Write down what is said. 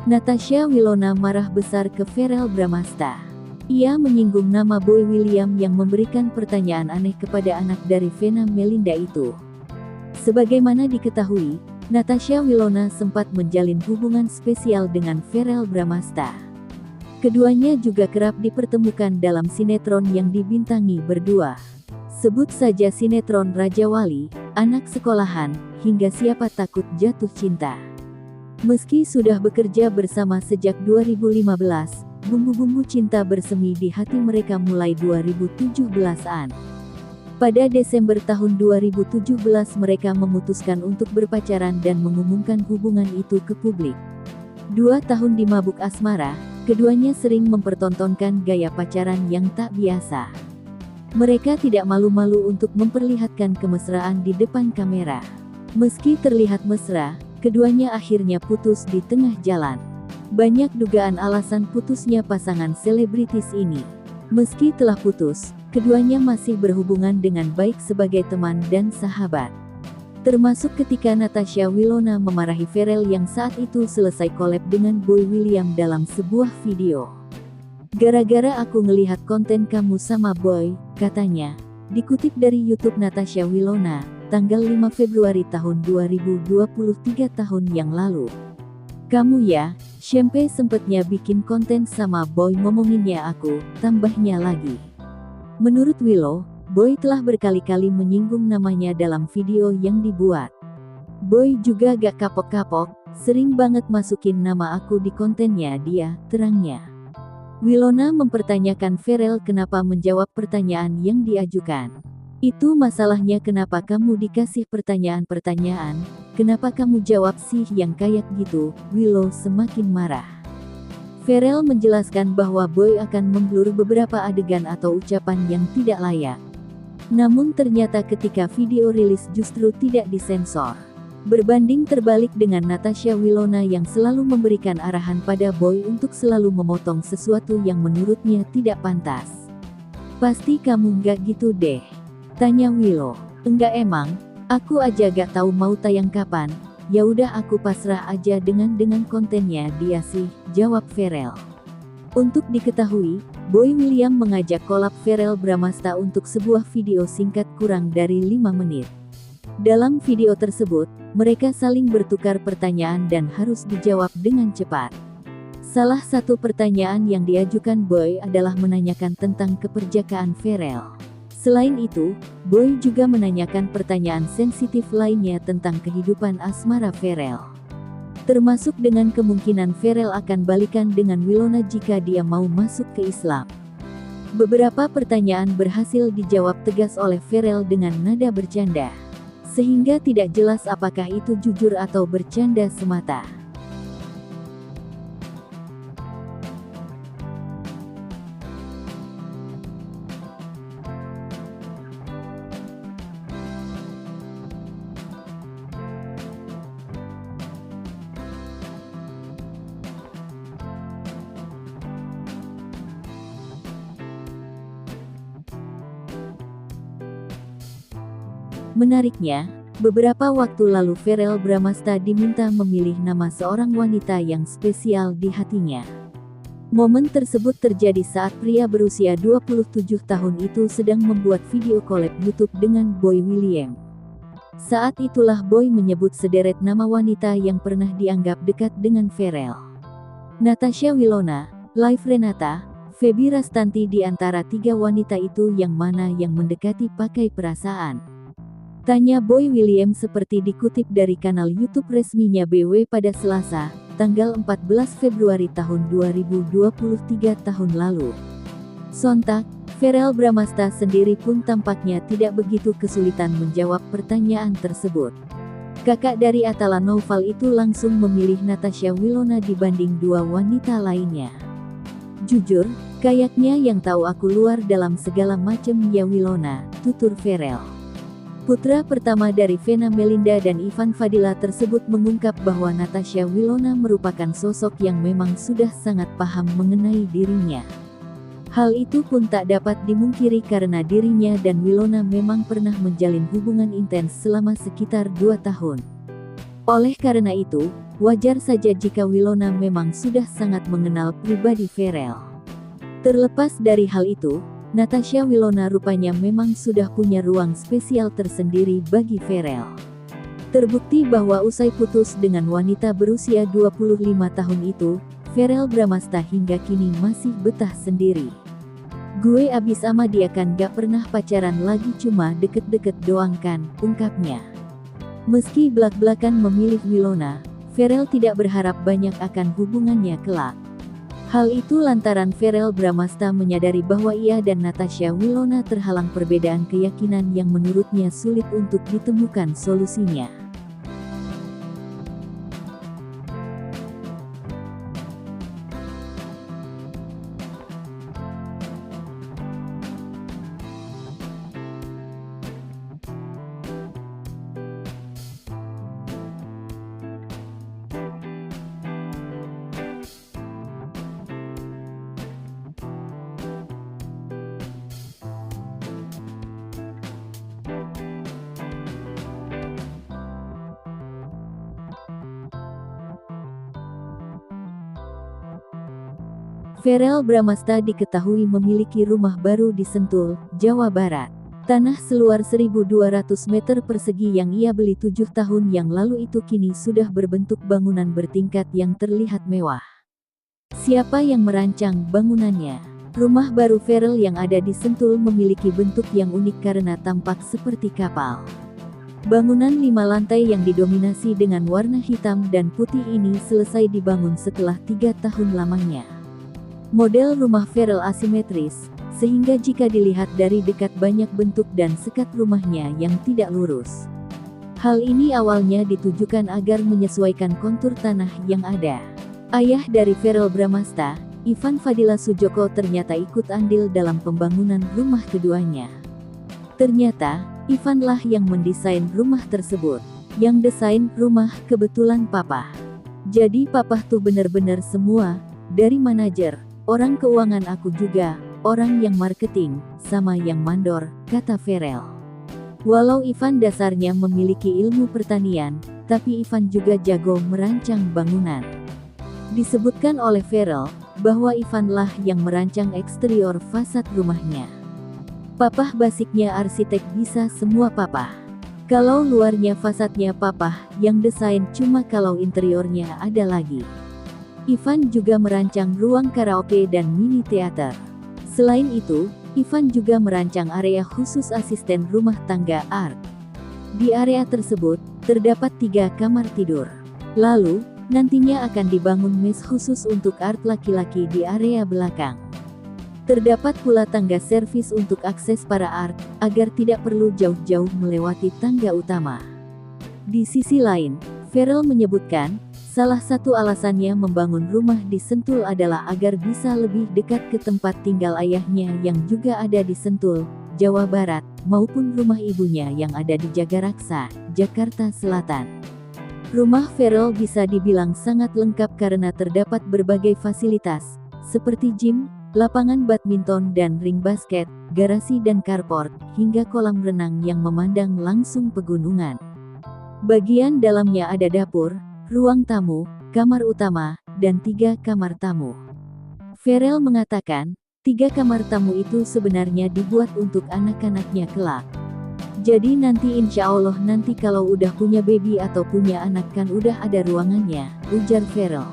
Natasha Wilona marah besar ke Verrell Bramasta. Ia menyinggung nama Boy William yang memberikan pertanyaan aneh kepada anak dari Vena Melinda itu. Sebagaimana diketahui, Natasha Wilona sempat menjalin hubungan spesial dengan Verrell Bramasta. Keduanya juga kerap dipertemukan dalam sinetron yang dibintangi berdua. Sebut saja sinetron Raja Wali, Anak Sekolahan, hingga Siapa Takut Jatuh Cinta. Meski sudah bekerja bersama sejak 2015, bumbu-bumbu cinta bersemi di hati mereka mulai 2017-an. Pada Desember tahun 2017 mereka memutuskan untuk berpacaran dan mengumumkan hubungan itu ke publik. 2 tahun di mabuk asmara, keduanya sering mempertontonkan gaya pacaran yang tak biasa. Mereka tidak malu-malu untuk memperlihatkan kemesraan di depan kamera. Meski terlihat mesra, keduanya akhirnya putus di tengah jalan. Banyak dugaan alasan putusnya pasangan selebritis ini. Meski telah putus, keduanya masih berhubungan dengan baik sebagai teman dan sahabat. Termasuk ketika Natasha Wilona memarahi Verrell yang saat itu selesai collab dengan Boy William dalam sebuah video. "Gara-gara aku ngelihat konten kamu sama Boy," katanya. Dikutip dari YouTube Natasha Wilona, tanggal 5 Februari tahun 2023 tahun yang lalu. "Kamu ya, Shempe sempetnya bikin konten sama Boy ngomonginnya aku," tambahnya lagi. Menurut Willow, Boy telah berkali-kali menyinggung namanya dalam video yang dibuat. "Boy juga gak kapok-kapok, sering banget masukin nama aku di kontennya dia," terangnya. Wilona mempertanyakan Verrell kenapa menjawab pertanyaan yang diajukan. "Itu masalahnya, kenapa kamu dikasih pertanyaan-pertanyaan, kenapa kamu jawab sih yang kayak gitu?" Willow semakin marah. Verrell menjelaskan bahwa Boy akan memblur beberapa adegan atau ucapan yang tidak layak. Namun ternyata ketika video rilis justru tidak disensor. Berbanding terbalik dengan Natasha Wilona yang selalu memberikan arahan pada Boy untuk selalu memotong sesuatu yang menurutnya tidak pantas. "Pasti kamu nggak gitu deh?" tanya Willow. "Enggak emang, aku aja gak tahu mau tayang kapan, ya udah aku pasrah aja dengan kontennya dia sih," jawab Verrell. Untuk diketahui, Boy William mengajak kolab Verrell Bramasta untuk sebuah video singkat kurang dari 5 menit. Dalam video tersebut, mereka saling bertukar pertanyaan dan harus dijawab dengan cepat. Salah satu pertanyaan yang diajukan Boy adalah menanyakan tentang keperjakaan Verrell. Selain itu, Boy juga menanyakan pertanyaan sensitif lainnya tentang kehidupan asmara Verrell. Termasuk dengan kemungkinan Verrell akan balikan dengan Wilona jika dia mau masuk ke Islam. Beberapa pertanyaan berhasil dijawab tegas oleh Verrell dengan nada bercanda. Sehingga tidak jelas apakah itu jujur atau bercanda semata. Menariknya, beberapa waktu lalu Verrell Bramasta diminta memilih nama seorang wanita yang spesial di hatinya. Momen tersebut terjadi saat pria berusia 27 tahun itu sedang membuat video collab YouTube dengan Boy William. Saat itulah Boy menyebut sederet nama wanita yang pernah dianggap dekat dengan Verrell. Natasha Wilona, Live Renata, Feby Rastanti di antara 3 wanita itu yang mana yang mendekati pakai perasaan? Tanya Boy William seperti dikutip dari kanal YouTube resminya BW pada Selasa, tanggal 14 Februari tahun 2023 tahun lalu. Sontak, Verrell Bramasta sendiri pun tampaknya tidak begitu kesulitan menjawab pertanyaan tersebut. Kakak dari Atala Noval itu langsung memilih Natasha Wilona dibanding 2 wanita lainnya. "Jujur, kayaknya yang tahu aku luar dalam segala macem ya Wilona," tutur Verrell. Putra pertama dari Vena Melinda dan Ivan Fadila tersebut mengungkap bahwa Natasha Wilona merupakan sosok yang memang sudah sangat paham mengenai dirinya. Hal itu pun tak dapat dimungkiri karena dirinya dan Wilona memang pernah menjalin hubungan intens selama sekitar 2 tahun. Oleh karena itu, wajar saja jika Winona memang sudah sangat mengenal pribadi Farrell. Terlepas dari hal itu, Natasha Winona rupanya memang sudah punya ruang spesial tersendiri bagi Farrell. Terbukti bahwa usai putus dengan wanita berusia 25 tahun itu, Verrell Bramasta hingga kini masih betah sendiri. "Gue abis sama dia kan gak pernah pacaran lagi, cuma deket-deket doang kan," ungkapnya. Meski belak-belakan memilih Winona, Verrell tidak berharap banyak akan hubungannya kelak. Hal itu lantaran Verrell Bramasta menyadari bahwa ia dan Natasha Winona terhalang perbedaan keyakinan yang menurutnya sulit untuk ditemukan solusinya. Verrell Bramasta diketahui memiliki rumah baru di Sentul, Jawa Barat. Tanah seluar 1.200 meter persegi yang ia beli 7 tahun yang lalu itu kini sudah berbentuk bangunan bertingkat yang terlihat mewah. Siapa yang merancang bangunannya? Rumah baru Verrell yang ada di Sentul memiliki bentuk yang unik karena tampak seperti kapal. Bangunan 5 lantai yang didominasi dengan warna hitam dan putih ini selesai dibangun setelah 3 tahun lamanya. Model rumah Verrell asimetris, sehingga jika dilihat dari dekat banyak bentuk dan sekat rumahnya yang tidak lurus. Hal ini awalnya ditujukan agar menyesuaikan kontur tanah yang ada. Ayah dari Verrell Bramasta, Ivan Fadila Sujoko, ternyata ikut andil dalam pembangunan rumah keduanya. Ternyata, Ivan lah yang mendesain rumah tersebut. Yang desain rumah kebetulan papa. Jadi papa tuh bener-bener semua, dari manajer, orang keuangan, aku juga, orang yang marketing, sama yang mandor, kata Verrell. Walau Ivan dasarnya memiliki ilmu pertanian, tapi Ivan juga jago merancang bangunan. Disebutkan oleh Verrell, bahwa Ivan lah yang merancang eksterior fasad rumahnya. Papah basicnya arsitek, bisa semua papah. Kalau luarnya fasadnya papah yang desain, cuma kalau interiornya ada lagi. Ivan juga merancang ruang karaoke dan mini teater. Selain itu, Ivan juga merancang area khusus asisten rumah tangga Art. Di area tersebut, terdapat 3 kamar tidur. Lalu, nantinya akan dibangun mes khusus untuk Art laki-laki di area belakang. Terdapat pula tangga servis untuk akses para Art, agar tidak perlu jauh-jauh melewati tangga utama. Di sisi lain, Verrell menyebutkan, salah satu alasannya membangun rumah di Sentul adalah agar bisa lebih dekat ke tempat tinggal ayahnya yang juga ada di Sentul, Jawa Barat, maupun rumah ibunya yang ada di Jagaraksa, Jakarta Selatan. Rumah Verrell bisa dibilang sangat lengkap karena terdapat berbagai fasilitas, seperti gym, lapangan badminton dan ring basket, garasi dan carport, hingga kolam renang yang memandang langsung pegunungan. Bagian dalamnya ada dapur, ruang tamu, kamar utama, dan 3 kamar tamu. Verrell mengatakan, 3 kamar tamu itu sebenarnya dibuat untuk anak-anaknya kelak. Jadi nanti insya Allah nanti kalau udah punya baby atau punya anak kan udah ada ruangannya, ujar Verrell.